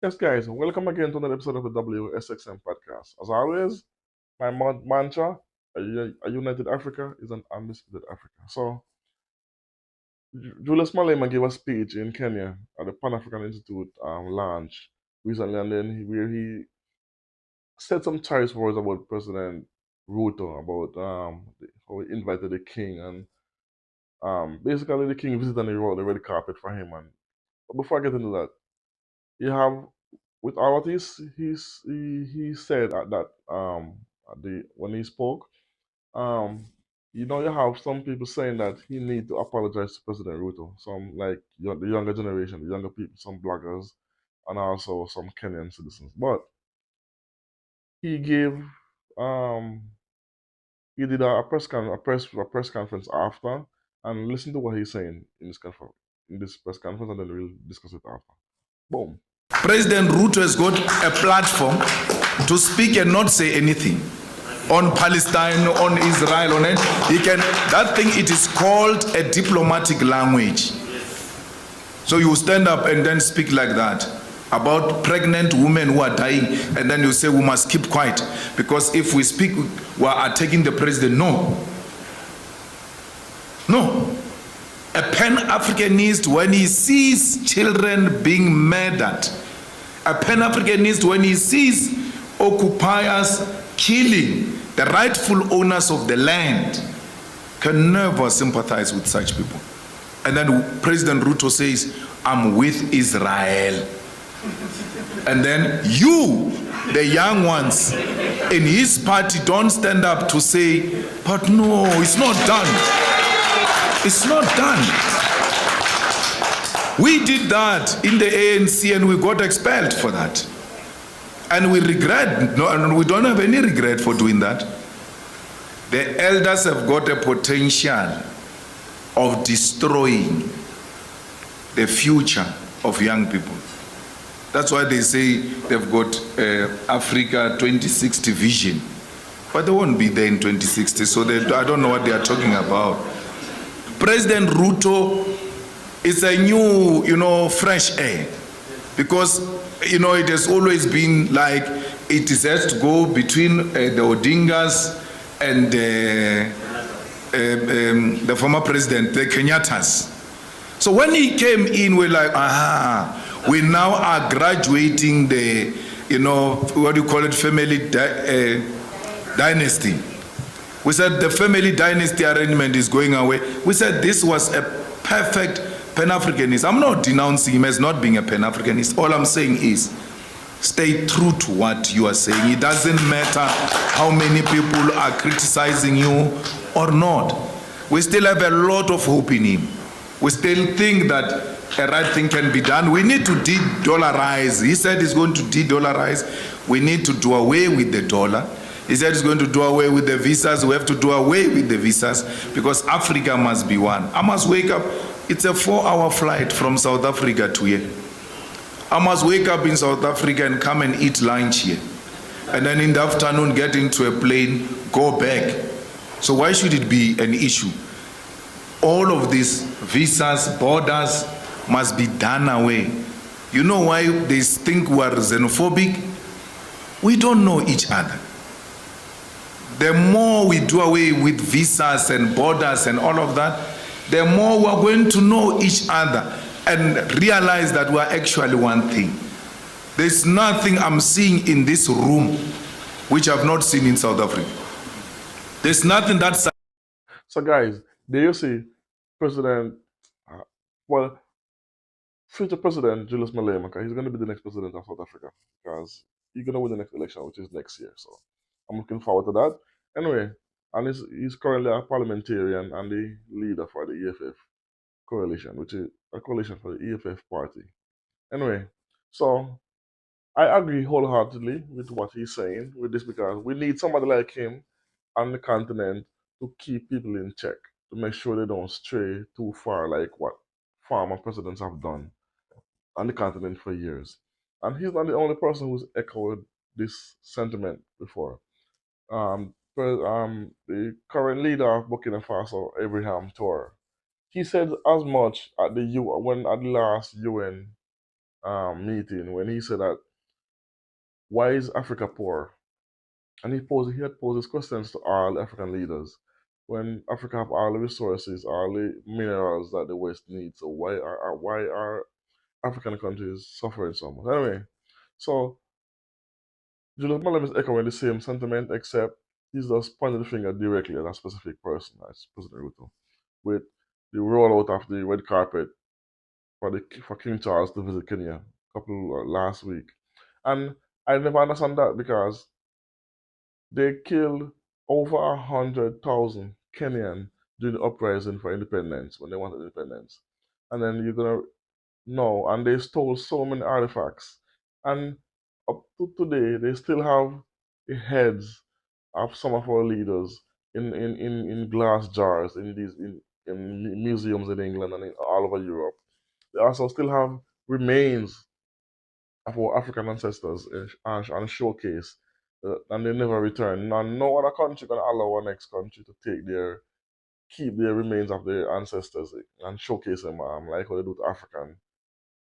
Yes, guys, welcome again to another episode of the WSXM podcast. As always, my mantra, a united Africa is an undisputed Africa. So, Julius Malema gave a speech in Kenya at the Pan African Institute launch recently, and then where he said some choice words about President Ruto, about how he invited the king, and basically the king visited and he rolled the red carpet for him. And but before I get into that, you have with all of this he said at that at the when he spoke, um you have some people saying that he need to apologize to President Ruto, some like the younger generation, the younger people, some bloggers, and also some Kenyan citizens. But he gave um he did a press conference after, and listen to what he's saying in this press conference, and then we'll discuss it after. Boom. President Ruto has got a platform to speak and not say anything on Palestine, on Israel, on it. He can, that thing, it is called a diplomatic language. So you stand up and then speak like that about pregnant women who are dying, and then you say we must keep quiet because if we speak, we are attacking the president. No. A Pan-Africanist, when he sees children being murdered, a Pan-Africanist, when he sees occupiers killing the rightful owners of the land, can never sympathize with such people. And then President Ruto says, I'm with Israel. And then you, the young ones in his party, don't stand up to say, but no, it's not done. It's not done. We did that in the ANC and we got expelled for that. And we regret, no, we don't have any regret for doing that. The elders have got a potential of destroying the future of young people. That's why they say they've got Africa 2060 vision. But they won't be there in 2060, so I don't know what they are talking about. President Ruto is a new, fresh air. Because, it has always been like it has to go between the Odingas and the former president, the Kenyattas. So when he came in, we're like, we now are graduating the, what do you call it, family dynasty. We said the family dynasty arrangement is going away. We said this was a perfect Pan-Africanist. I'm not denouncing him as not being a Pan-Africanist. All I'm saying is stay true to what you are saying. It doesn't matter how many people are criticizing you or not. We still have a lot of hope in him. We still think that a right thing can be done. We need to de-dollarize. He said he's going to de-dollarize. We need to do away with the dollar. He said he's going to do away with the visas. We have to do away with the visas because Africa must be one. I must wake up. It's a 4-hour flight from South Africa to here. I must wake up in South Africa and come and eat lunch here. And then in the afternoon get into a plane, go back. So why should it be an issue? All of these visas, borders must be done away. You know why they think we are xenophobic? We don't know each other. The more we do away with visas and borders and all of that, the more we're going to know each other and realize that we're actually one thing. There's nothing I'm seeing in this room which I've not seen in South Africa. There's nothing that's... So guys, do you see President, future President Julius Malema, he's going to be the next president of South Africa because he's going to win the next election, which is next year. So I'm looking forward to that. Anyway, and he's currently a parliamentarian and the leader for the EFF coalition, which is a coalition for the EFF party. Anyway, so I agree wholeheartedly with what he's saying with this because we need somebody like him on the continent to keep people in check, to make sure they don't stray too far like what former presidents have done on the continent for years. And he's not the only person who's echoed this sentiment before. The current leader of Burkina Faso, Abraham Tour, he said as much at the last UN meeting when he said that why is Africa poor? And he had posed his questions to all African leaders. When Africa have all the resources, all the minerals that the West needs, so why are African countries suffering so much? Anyway, so Julius Malem is echoing the same sentiment, except he's just pointing the finger directly at a specific person, as President Ruto, with the rollout of the red carpet for King Charles to visit Kenya couple last week. And I never understand that because they killed over 100,000 Kenyan during the uprising for independence when they wanted independence. And then you're gonna know, and they stole so many artifacts. And up to today, they still have the heads of some of our leaders in glass jars in museums in England and all over Europe. They also still have remains of our African ancestors and showcase, and they never return. No other country can allow our next country to keep their remains of their ancestors and showcase them, like how they do to African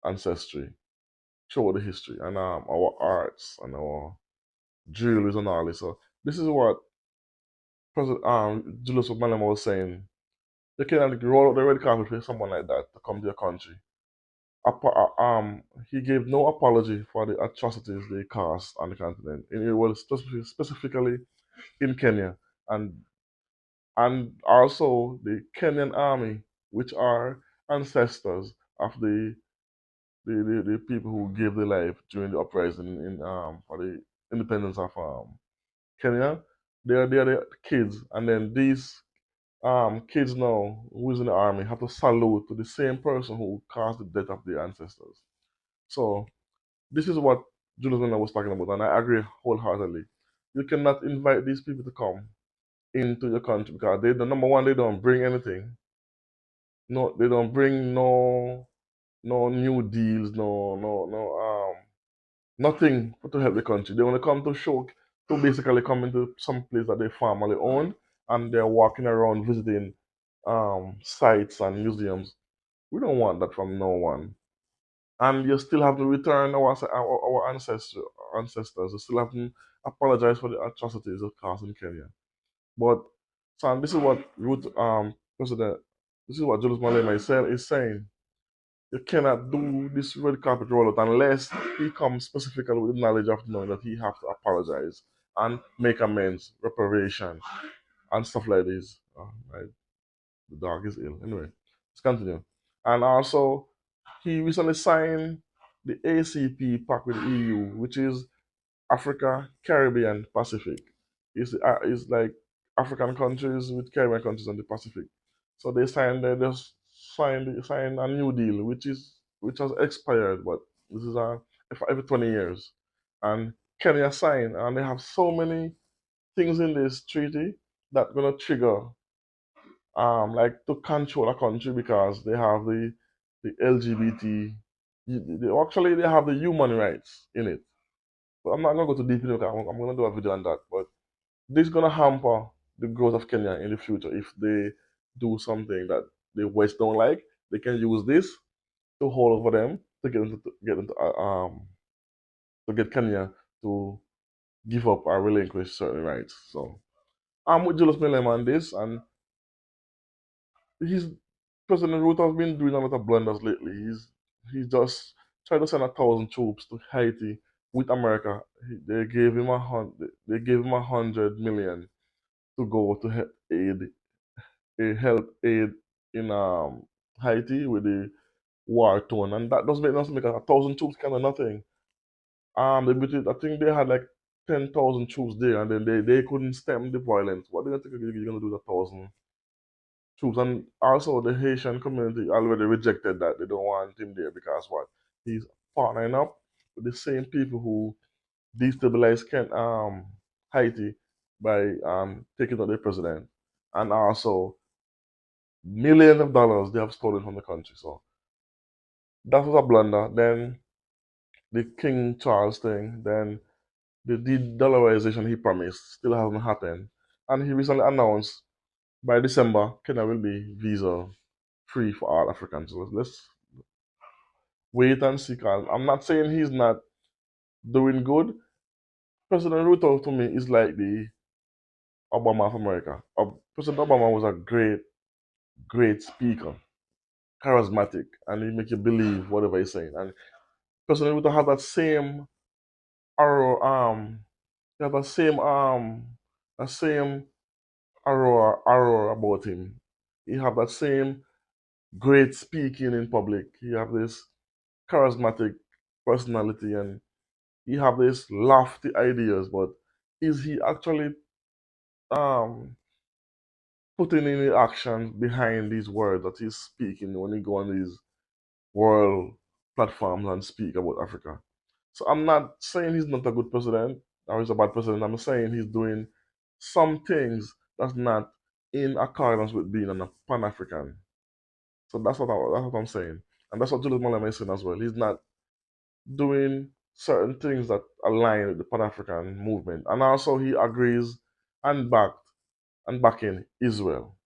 ancestry, show the history and our arts and our jewelries and all this. So this is what President Julius Malema was saying. You cannot roll out the red carpet for someone like that to come to your country. He gave no apology for the atrocities they caused on the continent. And it was specifically in Kenya, and also the Kenyan army, which are ancestors of the people who gave their life during the uprising in for the independence of Kenya. They are the kids, and then these kids now who is in the army have to salute to the same person who caused the death of their ancestors. So this is what Julius Miller was talking about, and I agree wholeheartedly. You cannot invite these people to come into your country because the number one, they don't bring anything. No, they don't bring no new deals, nothing to help the country. They want to come to show to basically come into some place that they formerly own, and they're walking around visiting sites and museums. We don't want that from no one. And you still have to return our ancestors. You still have to apologize for the atrocities of caused in Kenya. But Sam, this is what President, this is what Julius Malema is saying. You cannot do this red carpet rollout unless he comes specifically with the knowledge of knowing that he have to apologize and make amends, reparation, and stuff like this. Right? The dog is ill. Anyway, let's continue. And also, he recently signed the ACP pact with the EU, which is Africa, Caribbean, Pacific. It's like African countries with Caribbean countries on the Pacific. So they just signed a new deal, which has expired, but this is for every 20 years. And Kenya signed, and they have so many things in this treaty that gonna trigger like to control a country because they have the LGBT. Actually, they have the human rights in it. But I'm not gonna go too deep into it. I'm gonna do a video on that. But this is gonna hamper the growth of Kenya in the future if they do something that the West don't like. They can use this to hold over them to get Kenya to give up or relinquish certain rights. So I'm with Julius Malema on this, and he's President Ruto has been doing a lot of blunders lately. He's just tried to send 1,000 troops to Haiti with America. They gave him 100 million to go to help aid in Haiti with the war torn, and that doesn't make nothing because 1,000 troops kind of nothing. I think they had like 10,000 troops there, and then they couldn't stem the violence. What do you think you're gonna do with 1,000 troops? And also, the Haitian community already rejected that. They don't want him there because what? He's partnering up with the same people who destabilized Haiti by taking out their president. And also, millions of dollars they have stolen from the country. So that was a blunder. Then the King Charles thing, then the de-dollarization he promised still hasn't happened. And he recently announced by December, Kenya will be visa free for all Africans. So let's wait and see. 'Cause I'm not saying he's not doing good. President Ruto to me is like the Obama of America. President Obama was a great, great speaker, charismatic, and he make you believe whatever he's saying. And President Ruto have that same arrow, he have that same arrow about him. He have that same great speaking in public. He have this charismatic personality, and he have this lofty ideas. But is he actually um putting any action behind these words that he's speaking when he go on these world platforms and speak about Africa? So I'm not saying he's not a good president or he's a bad president. I'm saying he's doing some things that's not in accordance with being a Pan African. So that's what I'm saying, and that's what Julius Malema is saying as well. He's not doing certain things that align with the Pan African movement, and also he agrees and backing Israel.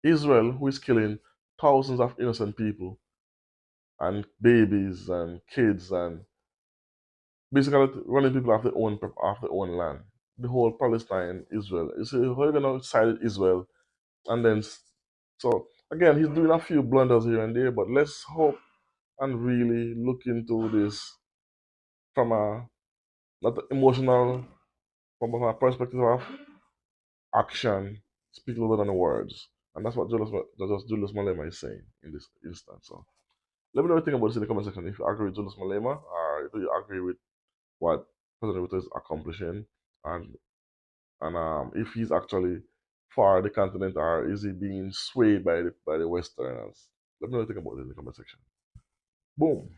Israel, who is killing thousands of innocent people and babies and kids and basically running people off their own land. The whole Palestine, Israel. You see, how you gonna side with Israel and then so again he's doing a few blunders here and there, but let's hope and really look into this from a not emotional, from a perspective of action, speak a little bit than the words. And that's what Julius Malema is saying in this instance. So let me know what you think about this in the comment section. If you agree with Julius Malema or if you agree with what President Ruto is accomplishing, and if he's actually for the continent or is he being swayed by the Westerners. Let me know what you think about it in the comment section. Boom.